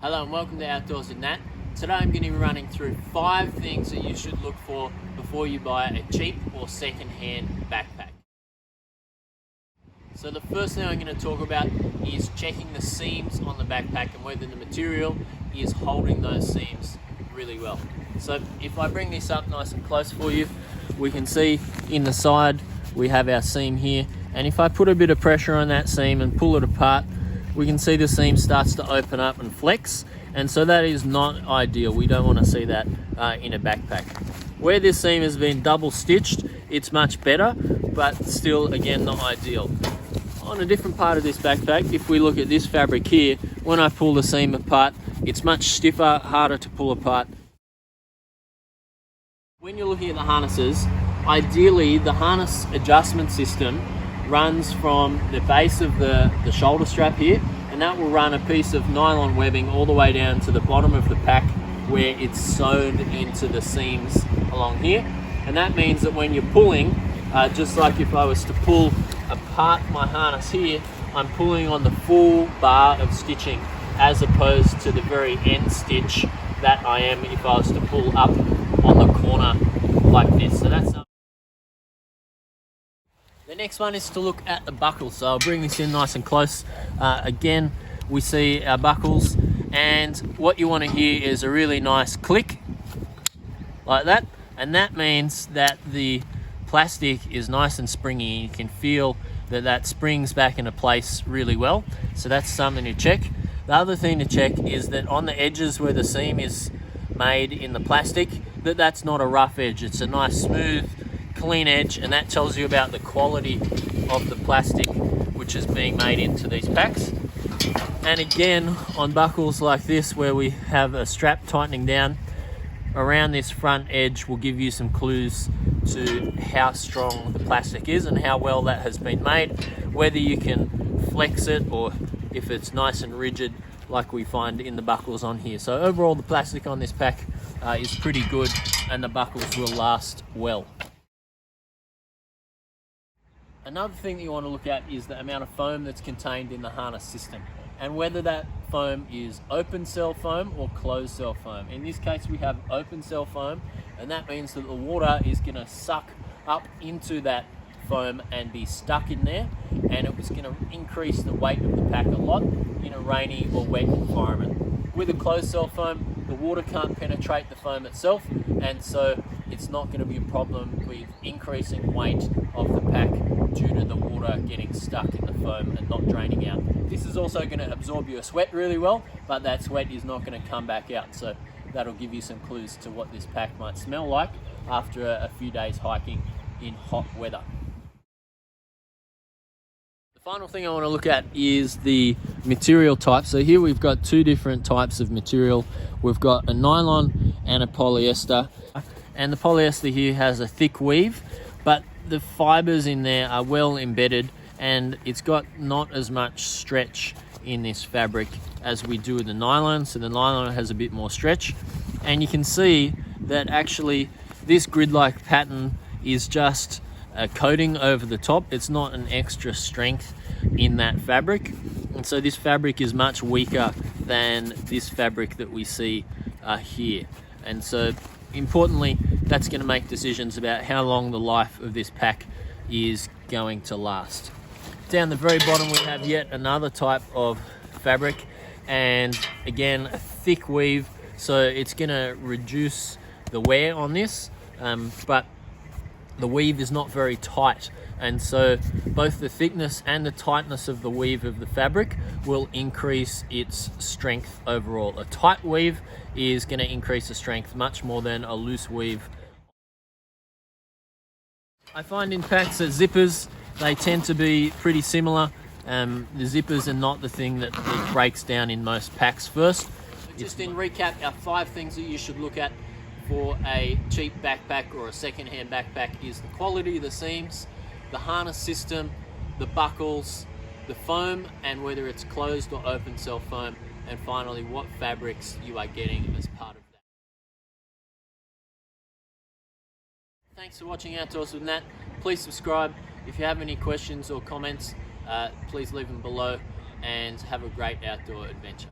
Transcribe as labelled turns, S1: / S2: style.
S1: Hello and welcome to Outdoors with Nat. Today I'm going to be running through 5 things that you should look for before you buy a cheap or second-hand backpack. So the first thing I'm going to talk about is checking the seams on the backpack and whether the material is holding those seams really well. So if I bring this up nice and close for you, we can see in the side we have our seam here, and if I put a bit of pressure on that seam and pull it apart, we can see the seam starts to open up and flex, and so that is not ideal. We don't want to see that in a backpack. Where this seam has been double stitched, it's much better, but still, again, not ideal. On a different part of this backpack, if we look at this fabric here, when I pull the seam apart, it's much stiffer, harder to pull apart. When you're looking at the harnesses, ideally the harness adjustment system runs from the base of the shoulder strap here, and that will run a piece of nylon webbing all the way down to the bottom of the pack where it's sewn into the seams along here. And that means that when you're pulling, just like if I was to pull apart my harness here, I'm pulling on the full bar of stitching as opposed to the very end stitch that I am if I was to pull up on the corner like this. So that's the next one is to look at the buckles. So I'll bring this in nice and close. Again, we see our buckles, and what you want to hear is a really nice click like that, and that means that the plastic is nice and springy. You can feel that springs back into place really well, so that's something to check. The other thing to check is that on the edges where the seam is made in the plastic, that's not a rough edge. It's a nice smooth clean edge, and that tells you about the quality of the plastic which is being made into these packs. And again, on buckles like this where we have a strap tightening down around this front edge will give you some clues to how strong the plastic is and how well that has been made, whether you can flex it or if it's nice and rigid like we find in the buckles on here. So overall, the plastic on this pack is pretty good, and the buckles will last well. Another thing that you want to look at is the amount of foam that's contained in the harness system, and whether that foam is open cell foam or closed cell foam. In this case, we have open cell foam, and that means that the water is going to suck up into that foam and be stuck in there, and it was going to increase the weight of the pack a lot in a rainy or wet environment. With a closed cell foam, the water can't penetrate the foam itself, and so it's not going to be a problem with increasing weight of the pack due to the water getting stuck in the foam and not draining out. This is also going to absorb your sweat really well, but that sweat is not going to come back out, so that'll give you some clues to what this pack might smell like after a few days hiking in hot weather. The final thing I want to look at is the material type. So here we've got 2 different types of material. We've got a nylon and a polyester, and the polyester here has a thick weave, but the fibers in there are well embedded, and it's got not as much stretch in this fabric as we do with the nylon. So the nylon has a bit more stretch, and you can see that actually this grid-like pattern is just a coating over the top. It's not an extra strength in that fabric, and so this fabric is much weaker than this fabric that we see here. And so importantly, that's going to make decisions about how long the life of this pack is going to last. Down the very bottom we have yet another type of fabric, and again a thick weave, so it's going to reduce the wear on this, but the weave is not very tight, and so both the thickness and the tightness of the weave of the fabric will increase its strength overall. A tight weave is going to increase the strength much more than a loose weave. I find in packs that zippers, they tend to be pretty similar. The zippers are not the thing that breaks down in most packs first. Just in recap, our 5 things that you should look at for a cheap backpack or a second-hand backpack is the quality of the seams, the harness system, the buckles, the foam, and whether it's closed or open cell foam, and finally what fabrics you are getting as part of that. Thanks for watching Outdoors with Nat. Please subscribe. If you have any questions or comments, please leave them below, and have a great outdoor adventure.